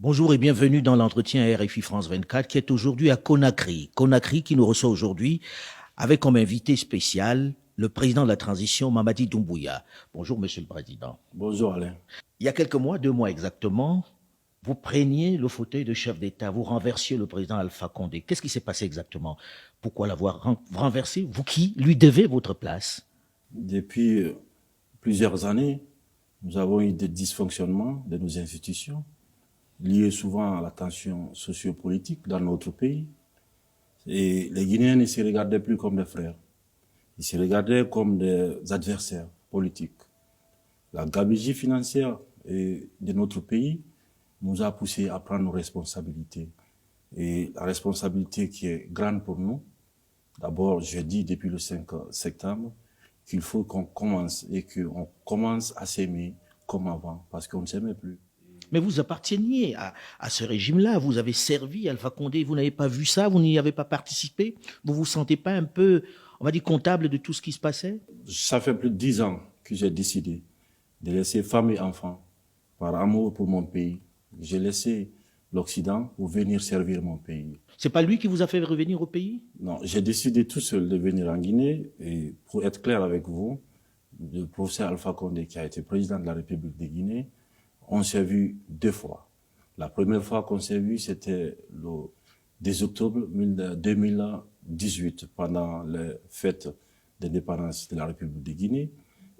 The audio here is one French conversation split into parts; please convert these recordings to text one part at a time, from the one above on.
Bonjour et bienvenue dans l'entretien RFI France 24 qui est aujourd'hui à Conakry. Conakry qui nous reçoit aujourd'hui avec comme invité spécial le président de la transition, Mamadi Doumbouya. Bonjour Monsieur le Président. Bonjour Alain. Il y a quelques mois, 2 mois exactement, vous preniez le fauteuil de chef d'État, vous renversiez le président Alpha Condé. Qu'est-ce qui s'est passé exactement? Pourquoi l'avoir renversé? Vous qui lui devez votre place? Depuis plusieurs années, nous avons eu des dysfonctionnements de nos institutions, liés souvent à la tension sociopolitique dans notre pays. Et les Guinéens ne se regardaient plus comme des frères. Ils se regardaient comme des adversaires politiques. La gabegie financière de notre pays nous a poussés à prendre nos responsabilités. Et la responsabilité qui est grande pour nous, d'abord, je dis depuis le 5 septembre, qu'il faut qu'on commence et qu'on commence à s'aimer comme avant, parce qu'on ne s'aimait plus. Mais vous apparteniez à ce régime-là, vous avez servi Alpha Condé, vous n'avez pas vu ça, vous n'y avez pas participé, vous vous sentez pas un peu, on va dire, comptable de tout ce qui se passait? Ça fait plus de 10 ans que j'ai décidé de laisser femme et enfants par amour pour mon pays. J'ai laissé l'Occident pour venir servir mon pays. C'est pas lui qui vous a fait revenir au pays? Non, j'ai décidé tout seul de venir en Guinée et pour être clair avec vous, le professeur Alpha Condé qui a été président de la République de Guinée, on s'est vu 2 fois. La première fois qu'on s'est vu, c'était le 10 octobre 2018, pendant les fêtes d'indépendance de la République de Guinée.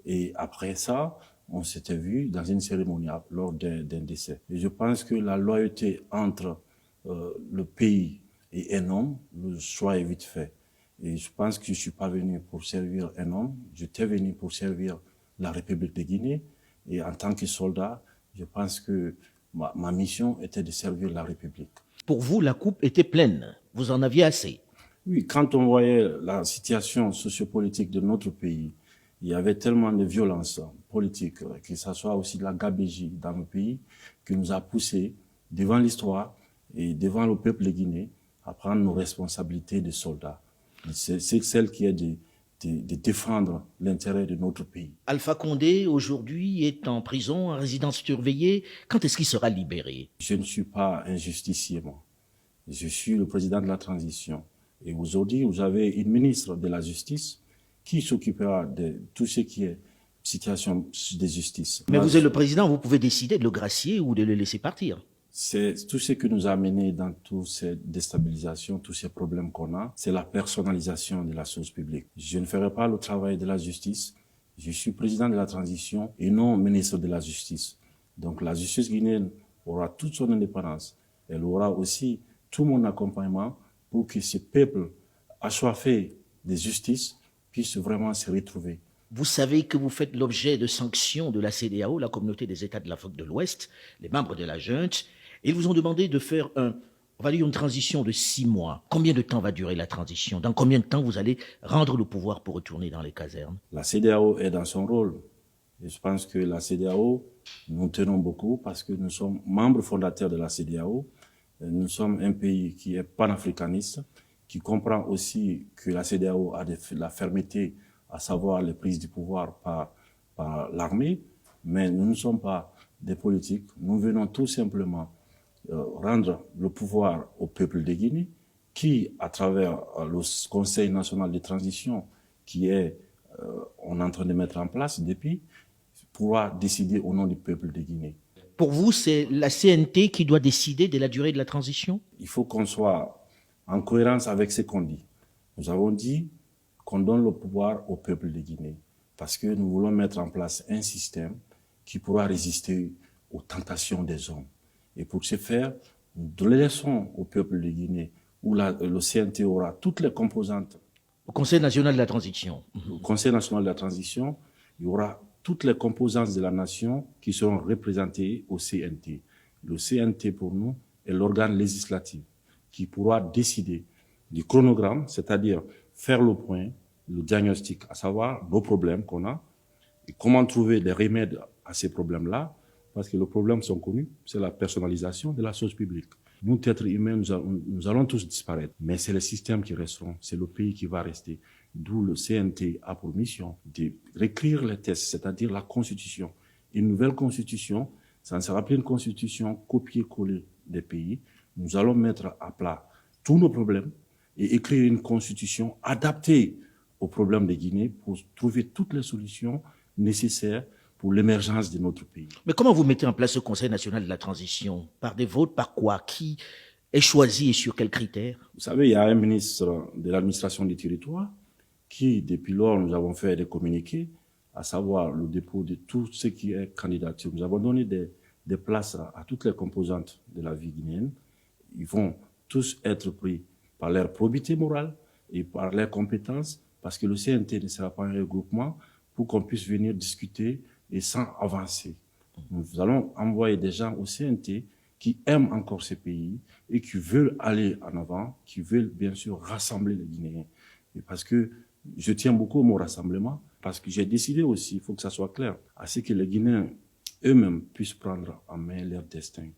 Et après ça, on s'était vu dans une cérémonie lors d'un décès. Et je pense que la loyauté entre le pays et un homme, le choix est vite fait. Et je pense que je ne suis pas venu pour servir un homme, j'étais venu pour servir la République de Guinée. Et en tant que soldat, je pense que ma mission était de servir la République. Pour vous, la coupe était pleine, vous en aviez assez. Oui, quand on voyait la situation sociopolitique de notre pays, il y avait tellement de violence politique, que ce soit aussi de la gabegie dans le pays, qui nous a poussés devant l'histoire et devant le peuple guinéen à prendre nos responsabilités de soldats. C'est celle qui est de défendre l'intérêt de notre pays. Alpha Condé, aujourd'hui, est en prison, en résidence surveillée. Quand est-ce qu'il sera libéré? Je ne suis pas un justicier, moi. Je suis le président de la transition. Et aujourd'hui, vous avez une ministre de la Justice qui s'occupera de tout ce qui est situation de justice. Mais vous êtes le président, vous pouvez décider de le gracier ou de le laisser partir. C'est tout ce qui nous a amené dans toutes ces déstabilisations, tous ces problèmes qu'on a, c'est la personnalisation de la chose publique. Je ne ferai pas le travail de la justice. Je suis président de la transition et non ministre de la Justice. Donc la justice guinéenne aura toute son indépendance. Elle aura aussi tout mon accompagnement pour que ce peuple assoiffé de justice puisse vraiment se retrouver. Vous savez que vous faites l'objet de sanctions de la CEDEAO, la communauté des États de l'Afrique de l'Ouest, les membres de la junte. Ils vous ont demandé de faire on va dire une transition de 6 mois. Combien de temps va durer la transition? Dans combien de temps vous allez rendre le pouvoir pour retourner dans les casernes? La CEDEAO est dans son rôle. Et je pense que la CEDEAO, nous tenons beaucoup parce que nous sommes membres fondateurs de la CEDEAO. Nous sommes un pays qui est panafricaniste, qui comprend aussi que la CEDEAO a de la fermeté, à savoir les prises du pouvoir par l'armée. Mais nous ne sommes pas des politiques. Nous venons tout simplement rendre le pouvoir au peuple de Guinée, qui, à travers le Conseil national de transition, on est en train de mettre en place depuis, pourra décider au nom du peuple de Guinée. Pour vous, c'est la CNT qui doit décider de la durée de la transition? Il faut qu'on soit en cohérence avec ce qu'on dit. Nous avons dit qu'on donne le pouvoir au peuple de Guinée parce que nous voulons mettre en place un système qui pourra résister aux tentations des hommes. Et pour ce faire, nous laissons au peuple de Guinée, où le CNT aura toutes les composantes. Au Conseil national de la transition. Au Conseil national de la transition, il y aura toutes les composantes de la nation qui seront représentées au CNT. Le CNT, pour nous, est l'organe législatif qui pourra décider du chronogramme, c'est-à-dire faire le point, le diagnostic, à savoir nos problèmes qu'on a, et comment trouver des remèdes à ces problèmes-là, parce que les problèmes sont connus, c'est la personnalisation de la chose publique. Nous, êtres humains, nous allons tous disparaître, mais c'est les systèmes qui resteront, c'est le pays qui va rester. D'où le CNT a pour mission de réécrire les textes, c'est-à-dire la Constitution. Une nouvelle Constitution Ça ne sera plus une constitution copier-coller des pays. Nous allons mettre à plat tous nos problèmes et écrire une constitution adaptée aux problèmes de Guinée pour trouver toutes les solutions nécessaires pour l'émergence de notre pays. Mais comment vous mettez en place ce Conseil national de la transition? Par des votes, par quoi? Qui est choisi et sur quels critères? Vous savez, il y a un ministre de l'administration du territoire qui, depuis lors, nous avons fait des communiqués, à savoir le dépôt de tout ce qui est candidature. Nous avons donné des places à toutes les composantes de la vie guinéenne. Ils vont tous être pris par leur probité morale et par leurs compétences, parce que le CNT ne sera pas un regroupement pour qu'on puisse venir discuter et sans avancer. Nous allons envoyer des gens au CNT qui aiment encore ces pays et qui veulent aller en avant, qui veulent bien sûr rassembler les Guinéens. Et parce que je tiens beaucoup au mot rassemblement, parce que j'ai décidé aussi, il faut que ça soit clair, à ce que les Guinéens eux-mêmes puissent prendre en main leur destin,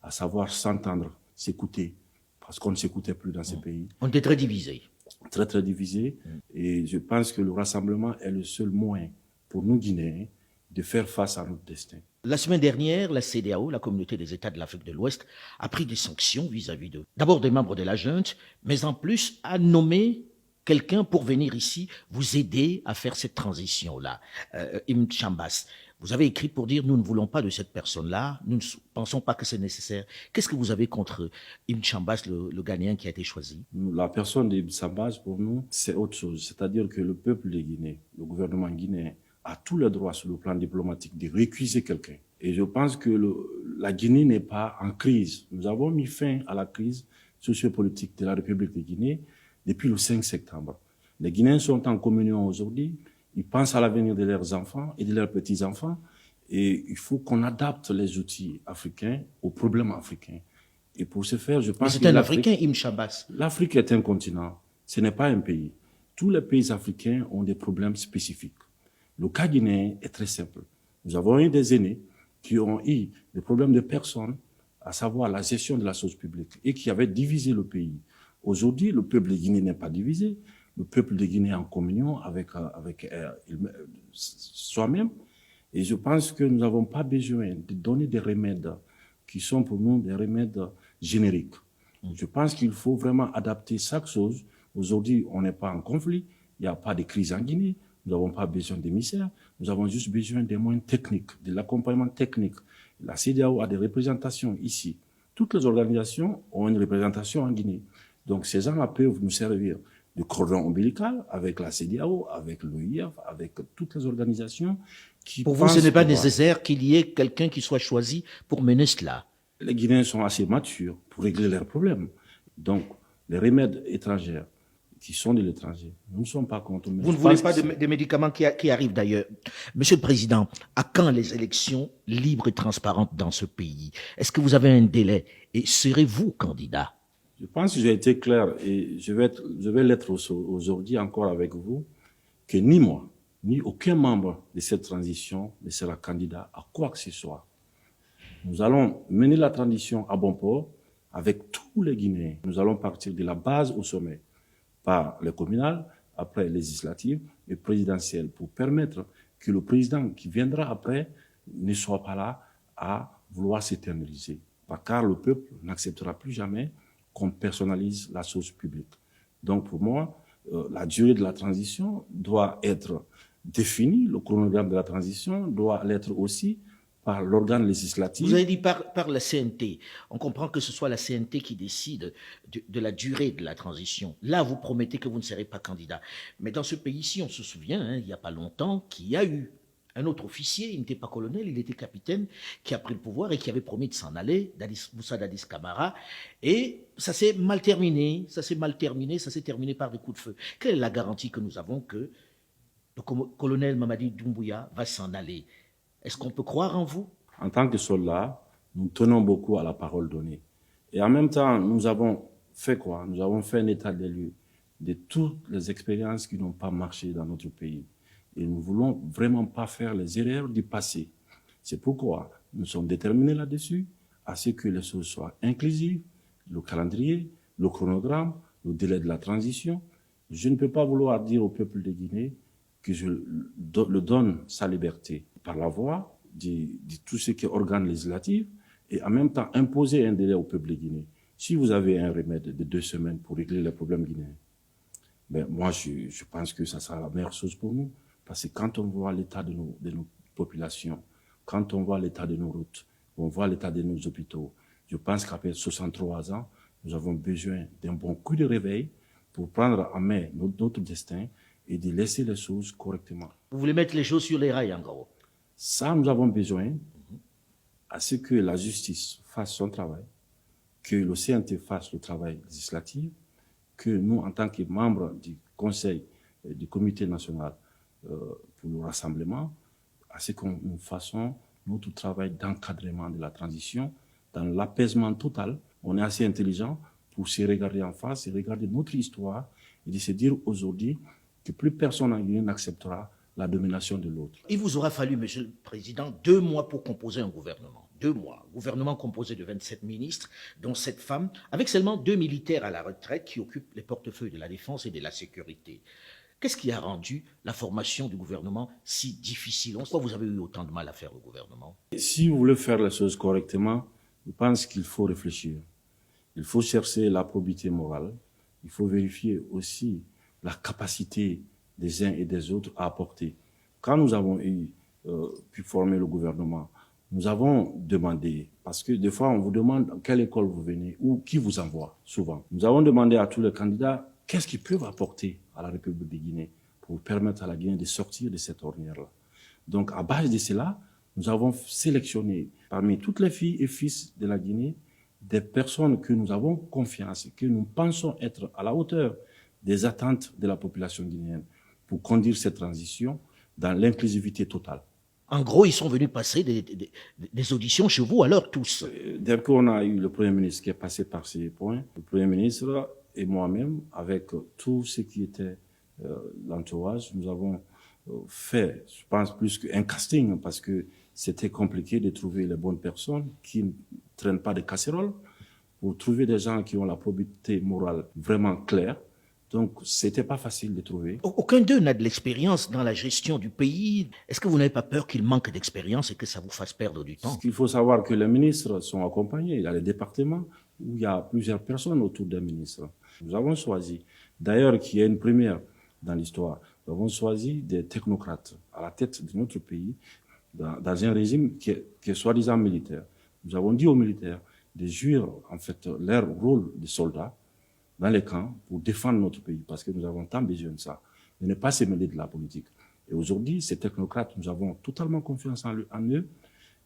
à savoir s'entendre, s'écouter, parce qu'on ne s'écoutait plus dans ces pays. On était très divisés. Très, très divisés. Et je pense que le rassemblement est le seul moyen pour nous Guinéens de faire face à notre destin. La semaine dernière, la CEDEAO, la Communauté des États de l'Afrique de l'Ouest, a pris des sanctions vis-à-vis d'abord des membres de la junte, mais en plus a nommé quelqu'un pour venir ici vous aider à faire cette transition-là. Ibn Chambas, vous avez écrit pour dire nous ne voulons pas de cette personne-là, nous ne pensons pas que c'est nécessaire. Qu'est-ce que vous avez contre Ibn Chambas, le Ghanéen qui a été choisi? La personne d'Ibn Chambas, pour nous, c'est autre chose. C'est-à-dire que le peuple de Guinée, le gouvernement guinéen, a tout le droit sur le plan diplomatique de récuser quelqu'un. Et je pense que la Guinée n'est pas en crise. Nous avons mis fin à la crise sociopolitique de la République de Guinée depuis le 5 septembre. Les Guinéens sont en communion aujourd'hui. Ils pensent à l'avenir de leurs enfants et de leurs petits-enfants. Et il faut qu'on adapte les outils africains aux problèmes africains. Et pour ce faire, je pense que c'est un Africain, Ibn Chambas. L'Afrique est un continent. Ce n'est pas un pays. Tous les pays africains ont des problèmes spécifiques. Le cas guinéen est très simple. Nous avons eu des aînés qui ont eu des problèmes de personnes, à savoir la gestion de la chose publique, et qui avaient divisé le pays. Aujourd'hui, le peuple de Guinée n'est pas divisé. Le peuple de Guinée est en communion avec soi-même. Et je pense que nous n'avons pas besoin de donner des remèdes qui sont pour nous des remèdes génériques. Je pense qu'il faut vraiment adapter chaque chose. Aujourd'hui, on n'est pas en conflit. Il n'y a pas de crise en Guinée. Nous n'avons pas besoin d'émissaires. Nous avons juste besoin des moyens techniques, de l'accompagnement technique. La CEDEAO a des représentations ici. Toutes les organisations ont une représentation en Guinée. Donc, ces gens-là peuvent nous servir de cordon ombilical avec la CEDEAO, avec l'OIF, avec toutes les organisations qui Pour vous, ce n'est pas nécessaire qu'il y ait quelqu'un qui soit choisi pour mener cela? Les Guinéens sont assez matures pour régler leurs problèmes. Donc, les remèdes étrangers qui sont de l'étranger, nous ne sommes pas contre. Vous ne voulez pas des médicaments qui arrivent d'ailleurs. Monsieur le Président, à quand les élections libres et transparentes dans ce pays? Est-ce que vous avez un délai? Et serez-vous candidat? Je pense que j'ai été clair et je vais l'être aujourd'hui encore avec vous, que ni moi, ni aucun membre de cette transition ne sera candidat à quoi que ce soit. Nous allons mener la transition à bon port avec tous les Guinéens. Nous allons partir de la base au sommet, par les communales, après les législatives et présidentielles, pour permettre que le président qui viendra après ne soit pas là à vouloir s'éterniser. Car le peuple n'acceptera plus jamais qu'on personnalise la chose publique. Donc pour moi, la durée de la transition doit être définie, le chronogramme de la transition doit l'être aussi par l'organe législatif. Vous avez dit par la CNT. On comprend que ce soit la CNT qui décide de la durée de la transition. Là, vous promettez que vous ne serez pas candidat. Mais dans ce pays-ci, on se souvient, il n'y a pas longtemps, qu'il y a eu un autre officier, il n'était pas colonel, il était capitaine, qui a pris le pouvoir et qui avait promis de s'en aller, Moussa Dadis Camara. Et ça s'est mal terminé, ça s'est terminé par des coups de feu. Quelle est la garantie que nous avons que le colonel Mamadi Doumbouya va s'en aller? Est-ce qu'on peut croire en vous? En tant que soldat, nous tenons beaucoup à la parole donnée. Et en même temps, nous avons fait quoi? Nous avons fait un état des lieux de toutes les expériences qui n'ont pas marché dans notre pays. Et nous ne voulons vraiment pas faire les erreurs du passé. C'est pourquoi nous sommes déterminés là-dessus, à ce que les choses soient inclusives, le calendrier, le chronogramme, le délai de la transition. Je ne peux pas vouloir dire au peuple de Guinée que je le donne sa liberté par la voie de tout ce qui est organe législatif et en même temps imposer un délai au peuple guinéen. Si vous avez un remède de 2 semaines pour régler les problèmes guinéens, ben moi je pense que ça sera la meilleure chose pour nous. Parce que quand on voit l'état de nos populations, quand on voit l'état de nos routes, on voit l'état de nos hôpitaux, je pense qu'après 63 ans, nous avons besoin d'un bon coup de réveil pour prendre en main notre destin et de laisser les choses correctement. Vous voulez mettre les choses sur les rails, en gros. Ça, nous avons besoin à ce que la justice fasse son travail, que le CNT fasse le travail législatif, que nous, en tant que membres du Conseil, du Comité national pour le rassemblement, à ce que nous fassions notre travail d'encadrement de la transition dans l'apaisement total. On est assez intelligent pour se regarder en face et regarder notre histoire et de se dire aujourd'hui que plus personne en Guinée n'acceptera la domination de l'autre. Il vous aura fallu, Monsieur le Président, 2 mois pour composer un gouvernement. 2 mois. Gouvernement composé de 27 ministres, dont 7 femmes, avec seulement 2 militaires à la retraite qui occupent les portefeuilles de la défense et de la sécurité. Qu'est-ce qui a rendu la formation du gouvernement si difficile? Pourquoi vous avez eu autant de mal à faire le gouvernement? Si vous voulez faire les choses correctement, je pense qu'il faut réfléchir. Il faut chercher la probité morale. Il faut vérifier aussi la capacité des uns et des autres à apporter. Quand nous avons pu former le gouvernement, nous avons demandé, parce que des fois on vous demande quelle école vous venez ou qui vous envoie, souvent. Nous avons demandé à tous les candidats qu'est-ce qu'ils peuvent apporter à la République de Guinée pour permettre à la Guinée de sortir de cette ornière-là. Donc à base de cela, nous avons sélectionné parmi toutes les filles et fils de la Guinée des personnes que nous avons confiance et que nous pensons être à la hauteur des attentes de la population guinéenne pour conduire cette transition dans l'inclusivité totale. En gros, ils sont venus passer des auditions chez vous, alors tous. Dès qu'on a eu le Premier ministre qui est passé par ces points, le Premier ministre et moi-même, avec tout ce qui était l'entourage, nous avons fait, je pense, plus qu'un casting, parce que c'était compliqué de trouver les bonnes personnes qui ne traînent pas de casseroles, pour trouver des gens qui ont la probité morale vraiment claire. Donc, c'était pas facile de trouver. Aucun d'eux n'a de l'expérience dans la gestion du pays. Est-ce que vous n'avez pas peur qu'il manque d'expérience et que ça vous fasse perdre du temps? Il faut savoir que les ministres sont accompagnés. Il y a les départements où il y a plusieurs personnes autour des ministres. Nous avons choisi, d'ailleurs, qui est une première dans l'histoire, nous avons choisi des technocrates à la tête de notre pays dans un régime qui est soi-disant militaire. Nous avons dit aux militaires de jouer, en fait, leur rôle de soldats dans les camps pour défendre notre pays, parce que nous avons tant besoin de ça, de ne pas se mêler de la politique. Et aujourd'hui, ces technocrates, nous avons totalement confiance en eux,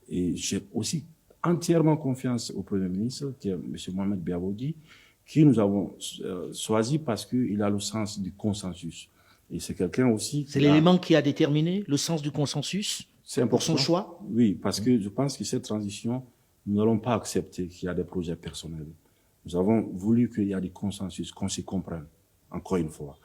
et j'ai aussi entièrement confiance au Premier ministre, qui est M. Mohamed Biabogui, qui nous avons choisi parce qu'il a le sens du consensus. Et c'est quelqu'un aussi... C'est l'élément qui a déterminé le sens du consensus pour son choix? Oui, parce que je pense que cette transition, nous n'allons pas accepter qu'il y a des projets personnels. Nous avons voulu qu'il y ait des consensus, qu'on se comprenne, encore une fois.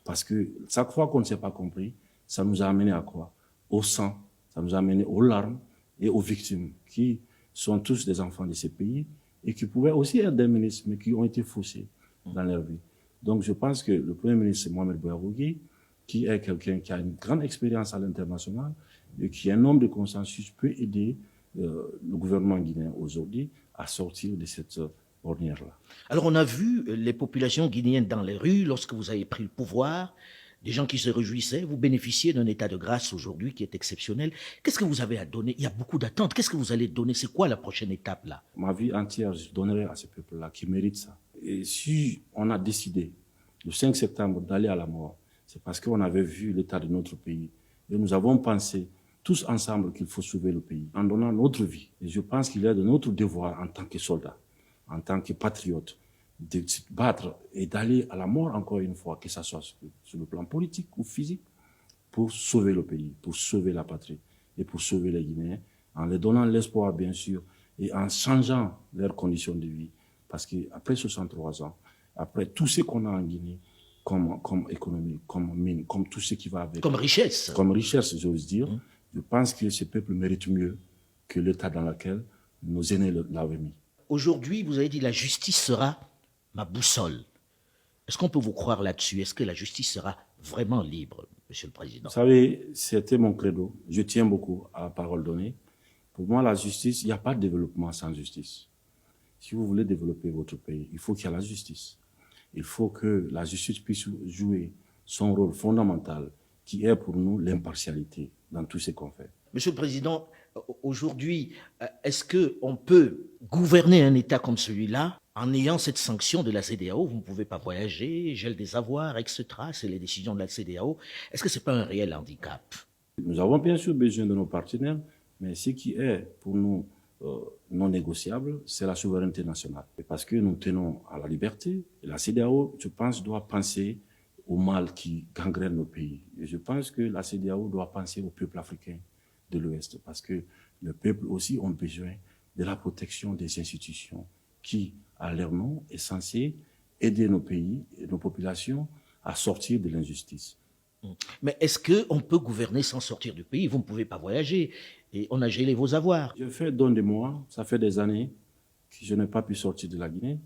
Parce que chaque fois qu'on ne s'est pas compris, ça nous a amené à quoi? Au sang, ça nous a amené aux larmes et aux victimes, qui sont tous des enfants de ces pays et qui pouvaient aussi être des ministres, mais qui ont été faussés dans leur vie. Donc je pense que le Premier ministre Mohamed Biabogui, qui est quelqu'un qui a une grande expérience à l'international et qui est un homme de consensus, peut aider le gouvernement guinéen aujourd'hui à sortir de cette ornière-là. Alors on a vu les populations guinéennes dans les rues lorsque vous avez pris le pouvoir, des gens qui se réjouissaient. Vous bénéficiez d'un état de grâce aujourd'hui qui est exceptionnel. Qu'est-ce que vous avez à donner? Il y a beaucoup d'attentes. Qu'est-ce que vous allez donner? C'est quoi la prochaine étape là? Ma vie entière, je donnerai à ce peuple-là qui mérite ça. Et si on a décidé le 5 septembre d'aller à la mort, c'est parce qu'on avait vu l'état de notre pays. Et nous avons pensé tous ensemble qu'il faut sauver le pays en donnant notre vie. Et je pense qu'il est de notre devoir en tant que soldats, en tant que patriotes, de se battre et d'aller à la mort encore une fois, que ce soit sur le plan politique ou physique, pour sauver le pays, pour sauver la patrie et pour sauver les Guinéens, en leur donnant l'espoir bien sûr et en changeant leurs conditions de vie. Parce qu'après 63 ans, après tout ce qu'on a en Guinée, comme économie, comme mine, comme tout ce qui va avec... Comme richesse, j'ose dire, je pense que ce peuple mérite mieux que l'état dans lequel nos aînés l'avaient mis. Aujourd'hui, vous avez dit la justice sera ma boussole. Est-ce qu'on peut vous croire là-dessus? Est-ce que la justice sera vraiment libre, Monsieur le Président? Vous savez, c'était mon credo. Je tiens beaucoup à la parole donnée. Pour moi, la justice, il n'y a pas de développement sans justice. Si vous voulez développer votre pays, il faut qu'il y ait la justice. Il faut que la justice puisse jouer son rôle fondamental, qui est pour nous l'impartialité dans tout ce qu'on fait. Monsieur le Président, aujourd'hui, est-ce qu'on peut gouverner un État comme celui-là en ayant cette sanction de la CEDEAO? Vous ne pouvez pas voyager, gel des avoirs, etc. C'est les décisions de la CEDEAO. Est-ce que ce n'est pas un réel handicap? Nous avons bien sûr besoin de nos partenaires, mais ce qui est pour nous non négociable, c'est la souveraineté nationale. Parce que nous tenons à la liberté. Et la CEDEAO, je pense, doit penser au mal qui gangrène nos pays. Et je pense que la CEDEAO doit penser au peuple africain de l'Ouest, parce que le peuple aussi a besoin de la protection des institutions qui, à leur nom, est censé aider nos pays et nos populations à sortir de l'injustice. Mais est-ce qu'on peut gouverner sans sortir du pays? Vous ne pouvez pas voyager et on a gelé vos avoirs. Je fais don de moi, ça fait des années que je n'ai pas pu sortir de la Guinée.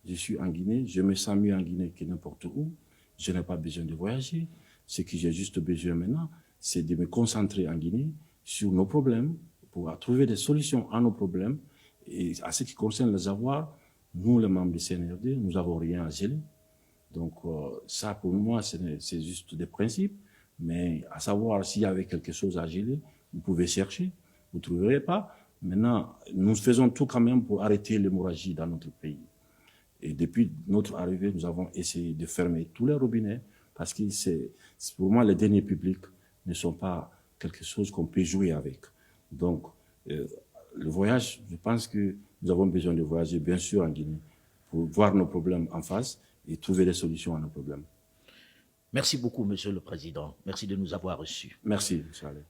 Je suis en Guinée, je me sens mieux en Guinée que n'importe où. Je n'ai pas besoin de voyager. Ce que j'ai juste besoin maintenant, c'est de me concentrer en Guinée sur nos problèmes, pour trouver des solutions à nos problèmes. Et à ce qui concerne les avoirs, nous, les membres du CNRD, nous n'avons rien à geler. Donc ça, pour moi, c'est juste des principes. Mais à savoir s'il y avait quelque chose à geler, vous pouvez chercher, vous ne trouverez pas. Maintenant, nous faisons tout quand même pour arrêter l'hémorragie dans notre pays. Et depuis notre arrivée, nous avons essayé de fermer tous les robinets parce que pour moi, les deniers publics ne sont pas quelque chose qu'on peut jouer avec. Donc, le voyage, je pense que nous avons besoin de voyager, bien sûr, en Guinée, pour voir nos problèmes en face et trouver des solutions à nos problèmes. Merci beaucoup, Monsieur le Président. Merci de nous avoir reçus. Merci, M. Allais.